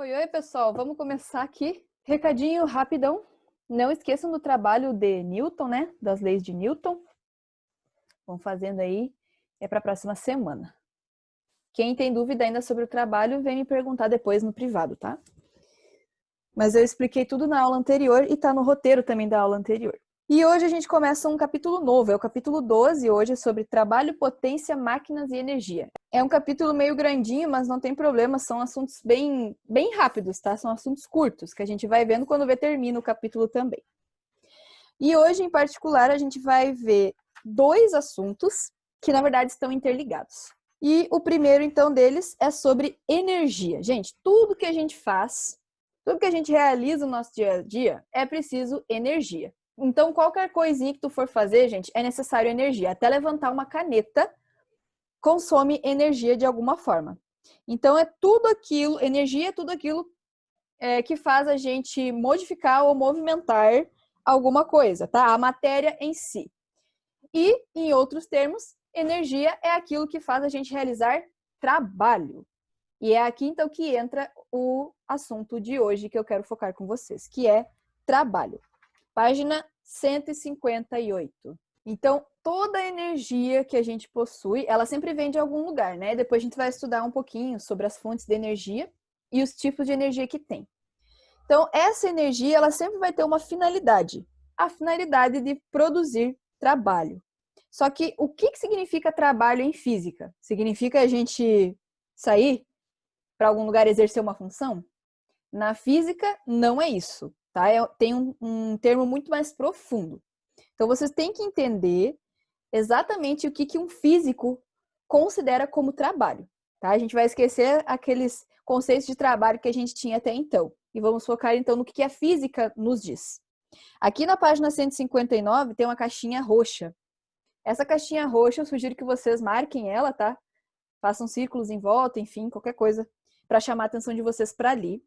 Oi, oi, pessoal. Vamos começar aqui. Recadinho rapidão. Não esqueçam do trabalho de Newton, né? Das leis de Newton. Vão fazendo aí. É para a próxima semana. Quem tem dúvida ainda sobre o trabalho, vem me perguntar depois no privado, tá? Mas eu expliquei tudo na aula anterior e tá no roteiro também da aula anterior. E hoje a gente começa um capítulo novo, é o capítulo 12, hoje é sobre trabalho, potência, máquinas e energia. É um capítulo meio grandinho, mas não tem problema, são assuntos bem rápidos, tá? São assuntos curtos, que a gente vai vendo quando termina o capítulo também. E hoje, em particular, a gente vai ver dois assuntos que, na verdade, estão interligados. E o primeiro, então, deles é sobre energia. Gente, tudo que a gente faz, tudo que a gente realiza no nosso dia a dia, é preciso energia. Então, qualquer coisinha que tu for fazer, gente, é necessário energia. Até levantar uma caneta consome energia de alguma forma. Então, é tudo aquilo, energia é tudo aquilo que faz a gente modificar ou movimentar alguma coisa, tá? A matéria em si. E, em outros termos, energia é aquilo que faz a gente realizar trabalho. E é aqui, então, que entra o assunto de hoje que eu quero focar com vocês, que é trabalho. Página 158. Então, toda a energia que a gente possui, ela sempre vem de algum lugar, né? Depois a gente vai estudar um pouquinho sobre as fontes de energia e os tipos de energia que tem. Então, essa energia, ela sempre vai ter uma finalidade. A finalidade de produzir trabalho. Só que o que significa trabalho em física? Significa a gente sair para algum lugar exercer uma função? Na física, não é isso, tá? Tem um termo muito mais profundo. Então, vocês têm que entender exatamente o que um físico considera como trabalho, tá? A gente vai esquecer aqueles conceitos de trabalho que a gente tinha até então. E vamos focar, então, no que a física nos diz. Aqui na página 159 tem uma caixinha roxa. Essa caixinha roxa, eu sugiro que vocês marquem ela, tá? Façam círculos em volta, enfim, qualquer coisa, para chamar a atenção de vocês para ali.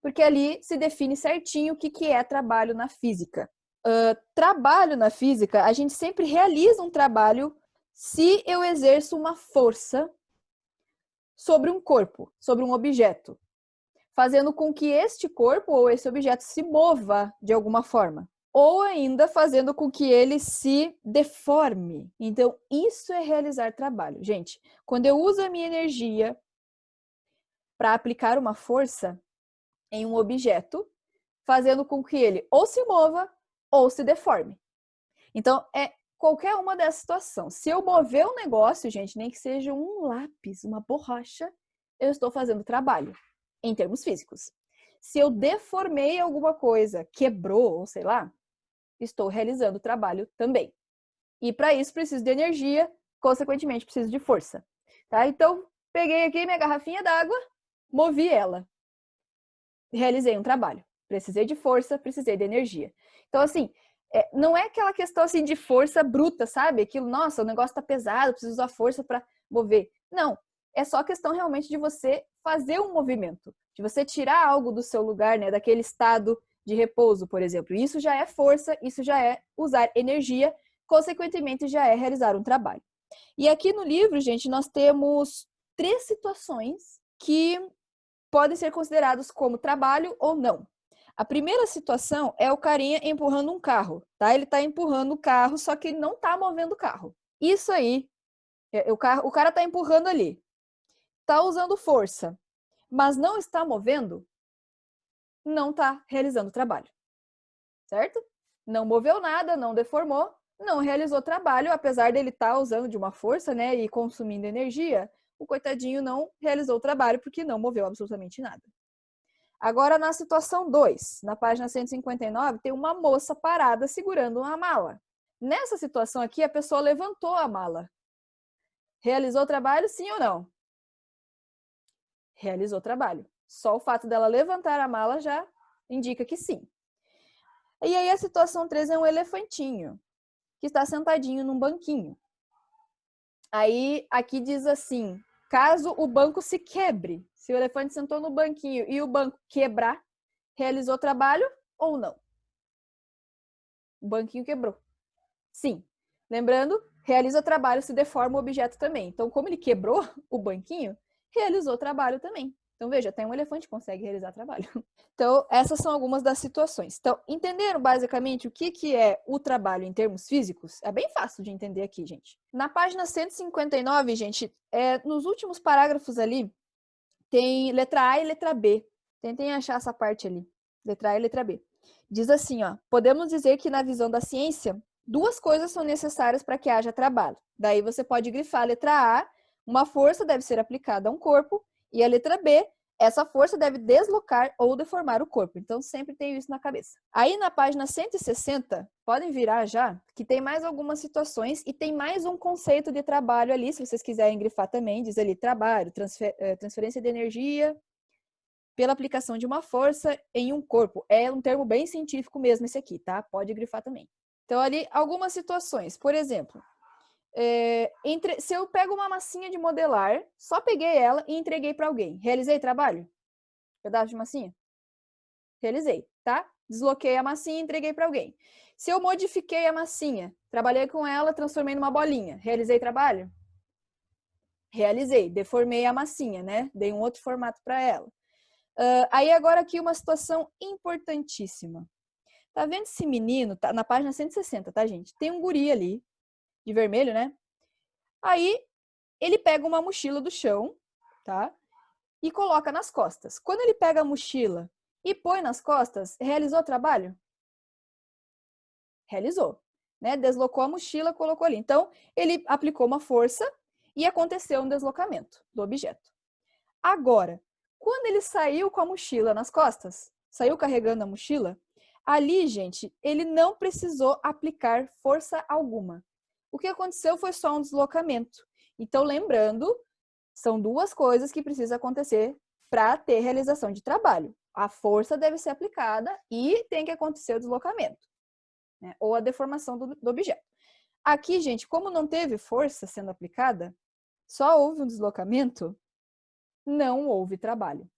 Porque ali se define certinho o que é trabalho na física. Trabalho na física, a gente sempre realiza um trabalho se eu exerço uma força sobre um corpo, sobre um objeto, fazendo com que este corpo ou esse objeto se mova de alguma forma. Ou ainda fazendo com que ele se deforme. Então, isso é realizar trabalho. Gente, quando eu uso a minha energia para aplicar uma força em um objeto, fazendo com que ele ou se mova ou se deforme. Então, é qualquer uma dessa situação. Se eu mover um negócio, gente, nem que seja um lápis, uma borracha, eu estou fazendo trabalho, em termos físicos. Se eu deformei alguma coisa, quebrou, ou sei lá, estou realizando trabalho também. E para isso preciso de energia, consequentemente preciso de força. Tá? Então, peguei aqui minha garrafinha d'água, movi ela. Realizei um trabalho. Precisei de força, precisei de energia. Então, assim, não é aquela questão assim de força bruta, sabe? Aquilo, nossa, o negócio tá pesado, preciso usar força para mover. Não, é só questão realmente de você fazer um movimento, de você tirar algo do seu lugar, né, daquele estado de repouso, por exemplo. Isso já é força, isso já é usar energia, consequentemente já é realizar um trabalho. E aqui no livro, gente, nós temos 3 situações que podem ser considerados como trabalho ou não. A primeira situação é o carinha empurrando um carro, tá? Ele tá empurrando o carro, só que ele não tá movendo o carro. Isso aí, o cara tá empurrando ali, tá usando força, mas não está movendo, não tá realizando o trabalho, certo? Não moveu nada, não deformou, não realizou trabalho, apesar dele estar usando de uma força, né, e consumindo energia, o coitadinho não realizou o trabalho porque não moveu absolutamente nada. Agora, na situação 2, na página 159, tem uma moça parada segurando uma mala. Nessa situação aqui, a pessoa levantou a mala. Realizou o trabalho, sim ou não? Realizou o trabalho. Só o fato dela levantar a mala já indica que sim. E aí a situação 3 é um elefantinho, que está sentadinho num banquinho. Aí, aqui diz assim, caso o banco se quebre, se o elefante sentou no banquinho e o banco quebrar, realizou o trabalho ou não? O banquinho quebrou. Sim. Lembrando, realiza o trabalho, se deforma o objeto também. Então, como ele quebrou o banquinho, realizou o trabalho também. Então, veja, até um elefante consegue realizar trabalho. Então, essas são algumas das situações. Então, entenderam basicamente o que é o trabalho em termos físicos? É bem fácil de entender aqui, gente. Na página 159, gente, nos últimos parágrafos ali, tem letra A e letra B. Tentem achar essa parte ali. Letra A e letra B. Diz assim, ó, podemos dizer que na visão da ciência, duas coisas são necessárias para que haja trabalho. Daí você pode grifar a letra A, uma força deve ser aplicada a um corpo, e a letra B, essa força deve deslocar ou deformar o corpo. Então, sempre tenho isso na cabeça. Aí, na página 160, podem virar já, que tem mais algumas situações e tem mais um conceito de trabalho ali, se vocês quiserem grifar também, diz ali trabalho, transferência de energia pela aplicação de uma força em um corpo. É um termo bem científico mesmo esse aqui, tá? Pode grifar também. Então, ali, algumas situações. Por exemplo, se eu pego uma massinha de modelar, só peguei ela e entreguei para alguém. Realizei trabalho? Pedaço de massinha? Realizei, tá? Desloquei a massinha e entreguei para alguém. Se eu modifiquei a massinha, trabalhei com ela, transformei numa bolinha. Realizei trabalho? Realizei. Deformei a massinha, né? Dei um outro formato para ela. Aí agora aqui uma situação importantíssima. Tá vendo esse menino? Tá na página 160, tá, gente? Tem um guri ali, de vermelho, né? Aí ele pega uma mochila do chão, tá? E coloca nas costas. Quando ele pega a mochila e põe nas costas, realizou o trabalho? Realizou, né? Deslocou a mochila, colocou ali. Então, ele aplicou uma força e aconteceu um deslocamento do objeto. Agora, quando ele saiu com a mochila nas costas, saiu carregando a mochila, ali, gente, ele não precisou aplicar força alguma. O que aconteceu foi só um deslocamento. Então, lembrando, são duas coisas que precisam acontecer para ter realização de trabalho. A força deve ser aplicada e tem que acontecer o deslocamento, né? Ou a deformação do objeto. Aqui, gente, como não teve força sendo aplicada, só houve um deslocamento, não houve trabalho.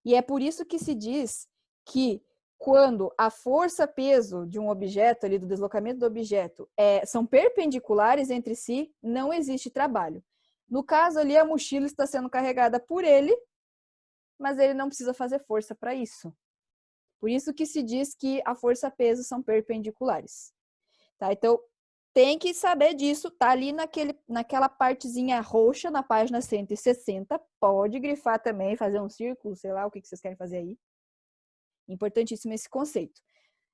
E é por isso que se diz que quando a força-peso de um objeto, ali do deslocamento do objeto, são perpendiculares entre si, não existe trabalho. No caso ali, a mochila está sendo carregada por ele, mas ele não precisa fazer força para isso. Por isso que se diz que a força-peso são perpendiculares. Tá? Então, tem que saber disso, tá ali naquela partezinha roxa na página 160, pode grifar também, fazer um círculo, sei lá o que vocês querem fazer aí. Importantíssimo esse conceito.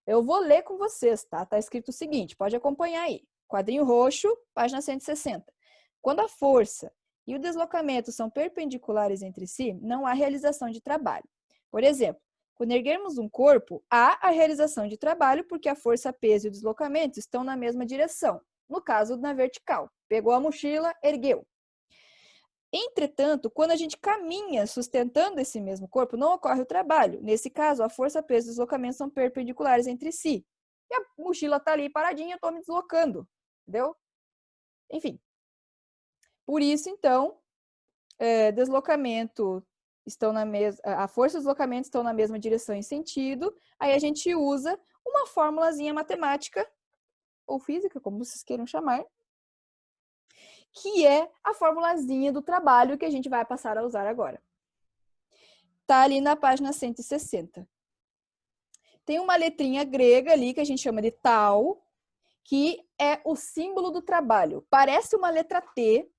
Eu vou ler com vocês, tá? Tá escrito o seguinte, pode acompanhar aí. Quadrinho roxo, página 160. Quando a força e o deslocamento são perpendiculares entre si, não há realização de trabalho. Por exemplo, quando erguermos um corpo, há a realização de trabalho porque a força, peso e o deslocamento estão na mesma direção. No caso, na vertical. Pegou a mochila, ergueu. Entretanto, quando a gente caminha sustentando esse mesmo corpo, não ocorre o trabalho. Nesse caso, a força, peso e deslocamento são perpendiculares entre si. E a mochila está ali paradinha, eu estou me deslocando. Entendeu? Enfim. Por isso, então, deslocamento estão na mesma, a força e o deslocamento estão na mesma direção e sentido. Aí a gente usa uma formulazinha matemática, ou física, como vocês queiram chamar, que é a formulazinha do trabalho que a gente vai passar a usar agora. Tá ali na página 160. Tem uma letrinha grega ali que a gente chama de tau, que é o símbolo do trabalho. Parece uma letra T,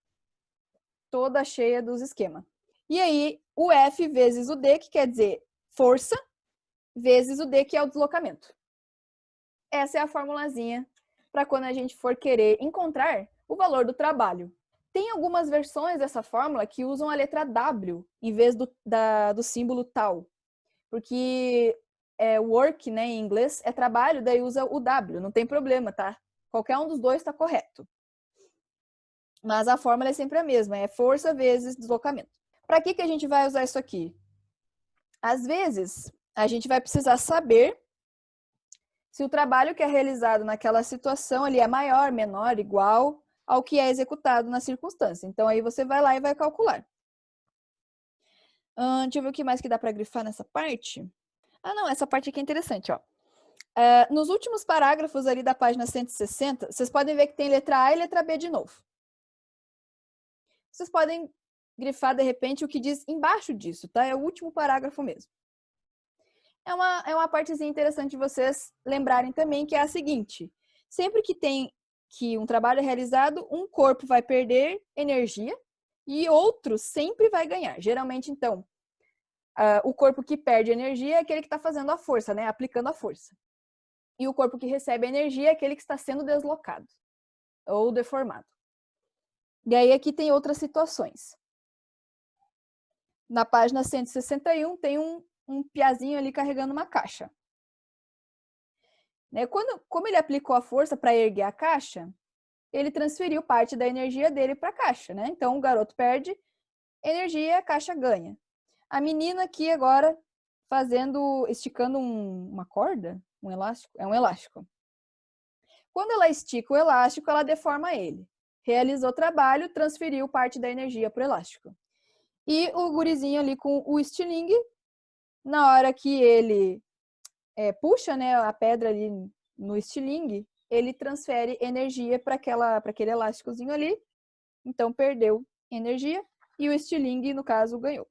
toda cheia dos esquemas. E aí, o F vezes o D, que quer dizer força, vezes o D, que é o deslocamento. Essa é a formulazinha para quando a gente for querer encontrar o valor do trabalho. Tem algumas versões dessa fórmula que usam a letra W em vez do símbolo tal. Porque work, né, em inglês, é trabalho, daí usa o W, não tem problema, tá? Qualquer um dos dois está correto. Mas a fórmula é sempre a mesma, é força vezes deslocamento. Para que a gente vai usar isso aqui? Às vezes, a gente vai precisar saber se o trabalho que é realizado naquela situação ali é maior, menor, igual ao que é executado na circunstância. Então, aí você vai lá e vai calcular. Deixa eu ver o que mais que dá para grifar nessa parte. Ah, não, essa parte aqui é interessante, ó. Nos últimos parágrafos ali da página 160, vocês podem ver que tem letra A e letra B de novo. Vocês podem grifar, de repente, o que diz embaixo disso, tá? É o último parágrafo mesmo. É uma partezinha interessante de vocês lembrarem também, que é a seguinte. Sempre que um trabalho é realizado, um corpo vai perder energia e outro sempre vai ganhar. Geralmente, então, o corpo que perde energia é aquele que está fazendo a força, né? Aplicando a força. E o corpo que recebe energia é aquele que está sendo deslocado ou deformado. E aí aqui tem outras situações. Na página 161 tem um piazinho ali carregando uma caixa. Né? Como ele aplicou a força para erguer a caixa, ele transferiu parte da energia dele para a caixa, né? Então o garoto perde energia e a caixa ganha. A menina aqui agora esticando uma corda, um elástico, é um elástico. Quando ela estica o elástico, ela deforma ele. Realizou o trabalho, transferiu parte da energia para o elástico. E o gurizinho ali com o estilingue, na hora que ele puxa, né, a pedra ali no estilingue, ele transfere energia para aquele elásticozinho ali. Então, perdeu energia e o estilingue, no caso, ganhou.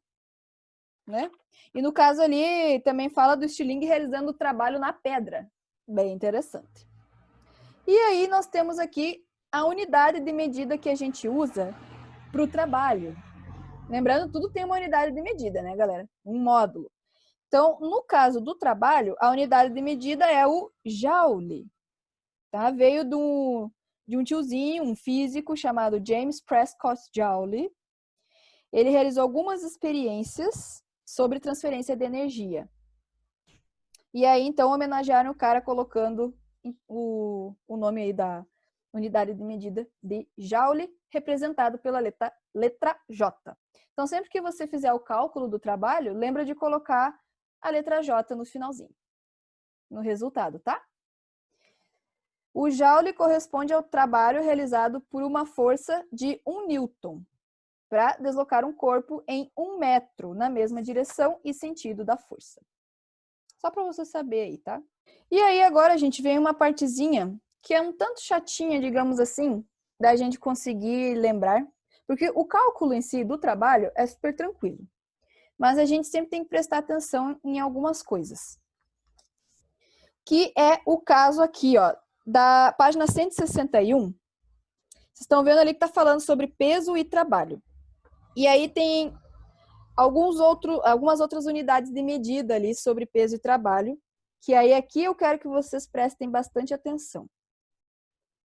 Né? E no caso ali, também fala do estilingue realizando o trabalho na pedra. Bem interessante. E aí, nós temos aqui a unidade de medida que a gente usa para o trabalho. Lembrando, tudo tem uma unidade de medida, né, galera? Um módulo. Então, no caso do trabalho, a unidade de medida é o joule. Tá? Veio de um tiozinho, um físico chamado James Prescott Joule. Ele realizou algumas experiências sobre transferência de energia. E aí, então, homenagearam o cara colocando o nome aí da unidade de medida de joule, representado pela letra J. Então, sempre que você fizer o cálculo do trabalho, lembra de colocar a letra J no finalzinho, no resultado, tá? O joule corresponde ao trabalho realizado por uma força de 1 newton para deslocar um corpo em 1 metro na mesma direção e sentido da força. Só para você saber aí, tá? E aí agora, gente, vem uma partezinha que é um tanto chatinha, digamos assim, da gente conseguir lembrar, porque o cálculo em si do trabalho é super tranquilo. Mas a gente sempre tem que prestar atenção em algumas coisas. Que é o caso aqui, ó, da página 161. Vocês estão vendo ali que está falando sobre peso e trabalho. E aí tem algumas outras unidades de medida ali sobre peso e trabalho, que aí aqui eu quero que vocês prestem bastante atenção.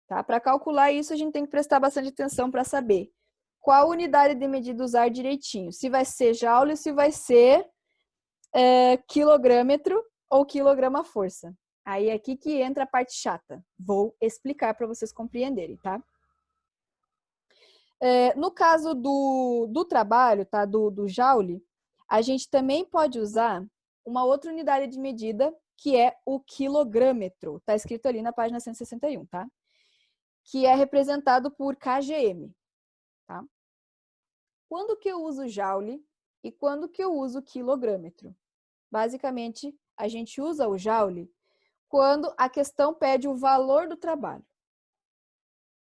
Tá? Para calcular isso, a gente tem que prestar bastante atenção para saber qual unidade de medida usar direitinho. Se vai ser joule, se vai ser quilogrâmetro ou quilograma-força. Aí é aqui que entra a parte chata. Vou explicar para vocês compreenderem, tá? No caso do trabalho, tá? Do joule, a gente também pode usar uma outra unidade de medida, que é o quilogrâmetro. Tá escrito ali na página 161, tá? Que é representado por kgm, tá? Quando que eu uso joule e quando que eu uso quilogrâmetro? Basicamente, a gente usa o joule quando a questão pede o valor do trabalho.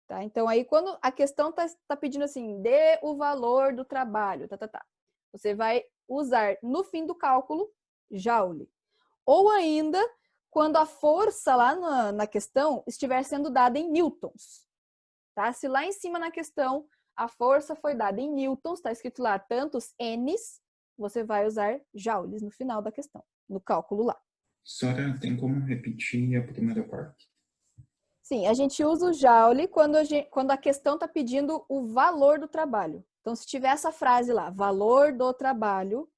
Tá? Então, aí, quando a questão tá pedindo assim, dê o valor do trabalho, você vai usar no fim do cálculo joule. Ou ainda, quando a força lá na questão estiver sendo dada em newtons. Tá? Se lá em cima na questão a força foi dada em newtons, está escrito lá tantos n's, você vai usar joules no final da questão, no cálculo lá. Senhora, tem como repetir a primeira parte? Sim, a gente usa o joule quando a questão está pedindo o valor do trabalho. Então, se tiver essa frase lá, valor do trabalho,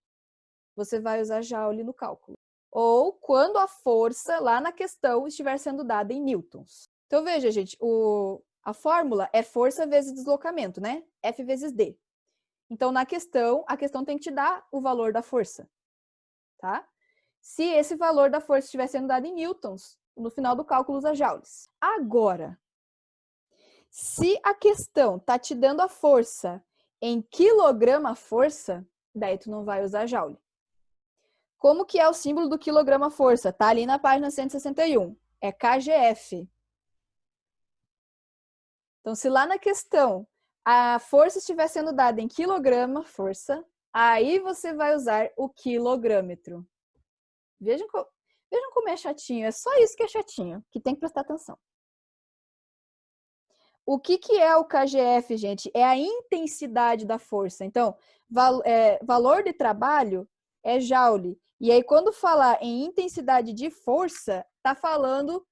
você vai usar joule no cálculo. Ou quando a força lá na questão estiver sendo dada em newtons. Então, veja, gente, a fórmula é força vezes deslocamento, né? F vezes D. Então, a questão tem que te dar o valor da força, tá? Se esse valor da força estiver sendo dado em newtons, no final do cálculo usa joules. Agora, se a questão tá te dando a força em quilograma-força, daí tu não vai usar joule. Como que é o símbolo do quilograma-força? Tá ali na página 161. É kgf. Então, se lá na questão a força estiver sendo dada em quilograma, força, aí você vai usar o quilogrâmetro. Vejam como é chatinho, é só isso que é chatinho, que tem que prestar atenção. O que é o KGF, gente? É a intensidade da força. Então, valor de trabalho é joule. E aí, quando falar em intensidade de força, está falando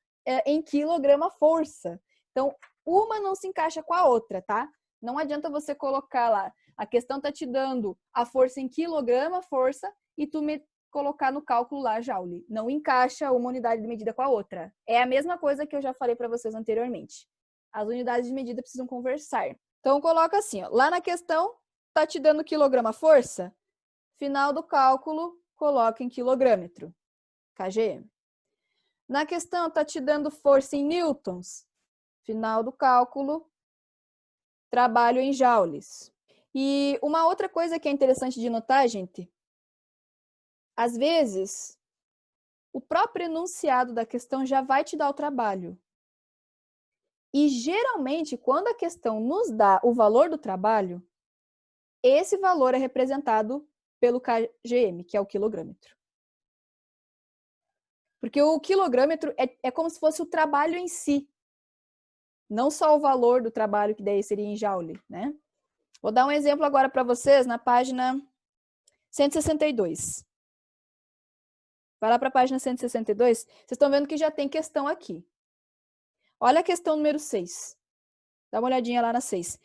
em quilograma força. Então, uma não se encaixa com a outra, tá? Não adianta você colocar lá. A questão está te dando a força em quilograma força e tu colocar no cálculo lá joule. Não encaixa uma unidade de medida com a outra. É a mesma coisa que eu já falei para vocês anteriormente. As unidades de medida precisam conversar. Então, coloca assim, ó, lá na questão, tá te dando quilograma força? Final do cálculo, coloca em quilogrâmetro, kg. Na questão, tá te dando força em newtons? Final do cálculo, trabalho em joules. E uma outra coisa que é interessante de notar, gente, às vezes, o próprio enunciado da questão já vai te dar o trabalho. E, geralmente, quando a questão nos dá o valor do trabalho, esse valor é representado pelo kgm, que é o quilogrâmetro. Porque o quilogrâmetro é como se fosse o trabalho em si. Não só o valor do trabalho, que daí seria em joule, né? Vou dar um exemplo agora para vocês na página 162. Vai lá para a página 162. Vocês estão vendo que já tem questão aqui. Olha a questão número 6. Dá uma olhadinha lá na 6.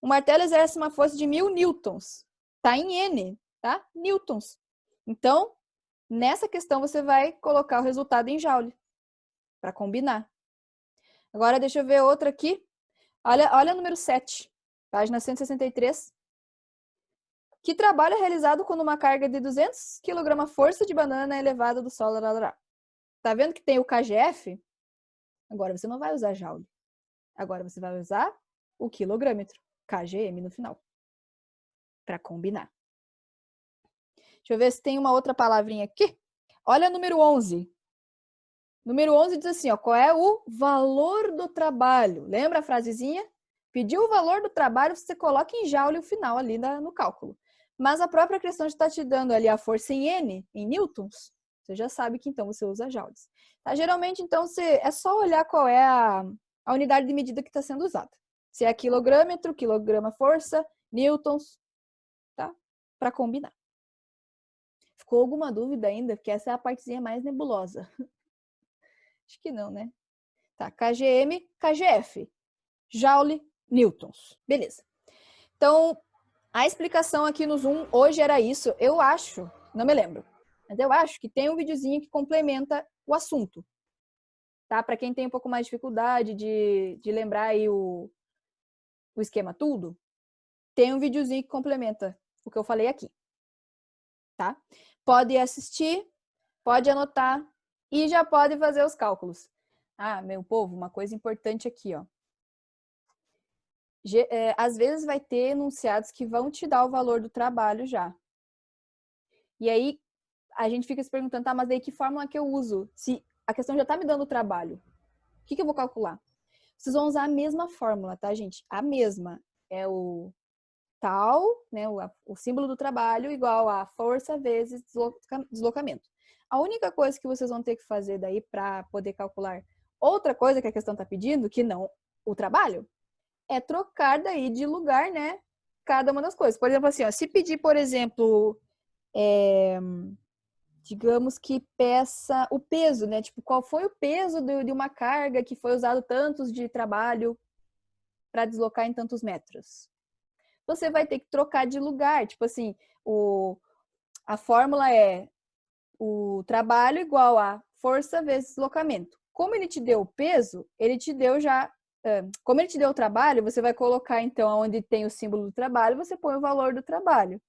O martelo exerce uma força de 1000 newtons. Está em N, tá? Newtons. Então, nessa questão você vai colocar o resultado em joule, para combinar. Agora, deixa eu ver outra aqui. Olha o número 7, página 163. Que trabalho é realizado quando uma carga de 200 kg força de banana é elevada do solo? Tá vendo que tem o KGF? Agora você não vai usar joule. Agora você vai usar o quilogrâmetro, kgm no final, para combinar. Deixa eu ver se tem uma outra palavrinha aqui. Olha o número 11. Número 11 diz assim, ó, qual é o valor do trabalho? Lembra a frasezinha? Pediu o valor do trabalho, você coloca em joule o final ali no cálculo. Mas a própria questão está te dando ali a força em N, em newtons. Você já sabe que então você usa joules. Tá? Geralmente, então, é só olhar qual é a unidade de medida que está sendo usada. Se é quilogrâmetro, quilograma força, newtons, tá? Para combinar. Ficou alguma dúvida ainda? Porque essa é a partezinha mais nebulosa. Acho que não, né? Tá, kgm, kgf. Joule, newtons. Beleza. Então, a explicação aqui no Zoom hoje era isso. Eu acho, não me lembro, mas eu acho que tem um videozinho que complementa o assunto. Tá? Para quem tem um pouco mais de dificuldade de lembrar aí o esquema tudo, tem um videozinho que complementa o que eu falei aqui. Tá? Pode assistir, pode anotar e já pode fazer os cálculos. Ah, meu povo, uma coisa importante aqui, ó. Às vezes vai ter enunciados que vão te dar o valor do trabalho já. E aí a gente fica se perguntando, tá, mas daí que fórmula que eu uso? Se a questão já tá me dando o trabalho, o que eu vou calcular? Vocês vão usar a mesma fórmula, tá, gente? A mesma. É o tal, né, o símbolo do trabalho igual a força vezes deslocamento. A única coisa que vocês vão ter que fazer daí para poder calcular outra coisa que a questão está pedindo, que não o trabalho, é trocar daí de lugar, né, cada uma das coisas. Por exemplo, assim, ó, se pedir, por exemplo, digamos que peça o peso, né, tipo, qual foi o peso de uma carga que foi usado tantos de trabalho para deslocar em tantos metros? Você vai ter que trocar de lugar, tipo assim, a fórmula é o trabalho igual a força vezes deslocamento. Como ele te deu o peso, ele te deu já... Como ele te deu o trabalho, você vai colocar, então, onde tem o símbolo do trabalho, você põe o valor do trabalho.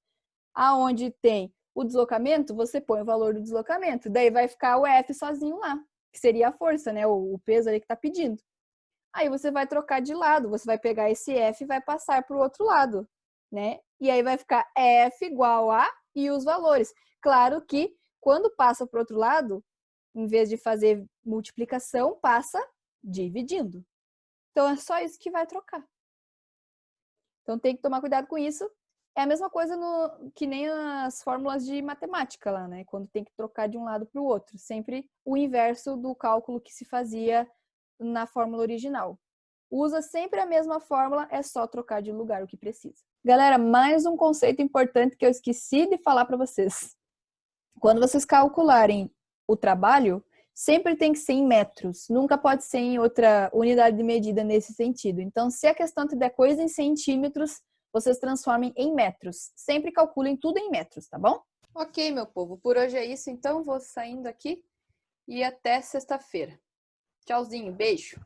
Aonde tem o deslocamento, você põe o valor do deslocamento. Daí vai ficar o F sozinho lá, que seria a força, né? O peso ali que está pedindo. Aí você vai trocar de lado, você vai pegar esse F e vai passar para o outro lado, né? E aí vai ficar F igual a e os valores. Claro que quando passa para o outro lado, em vez de fazer multiplicação, passa dividindo. Então é só isso que vai trocar. Então tem que tomar cuidado com isso. É a mesma coisa que nem as fórmulas de matemática lá, né? Quando tem que trocar de um lado para o outro. Sempre o inverso do cálculo que se fazia na fórmula original. Usa sempre a mesma fórmula, é só trocar de lugar o que precisa. Galera, mais um conceito importante que eu esqueci de falar para vocês. Quando vocês calcularem o trabalho, sempre tem que ser em metros. Nunca pode ser em outra unidade de medida nesse sentido. Então, se a questão te der coisa em centímetros, vocês transformem em metros. Sempre calculem tudo em metros, tá bom? Ok, meu povo. Por hoje é isso, então. Vou saindo aqui e até sexta-feira. Tchauzinho, beijo!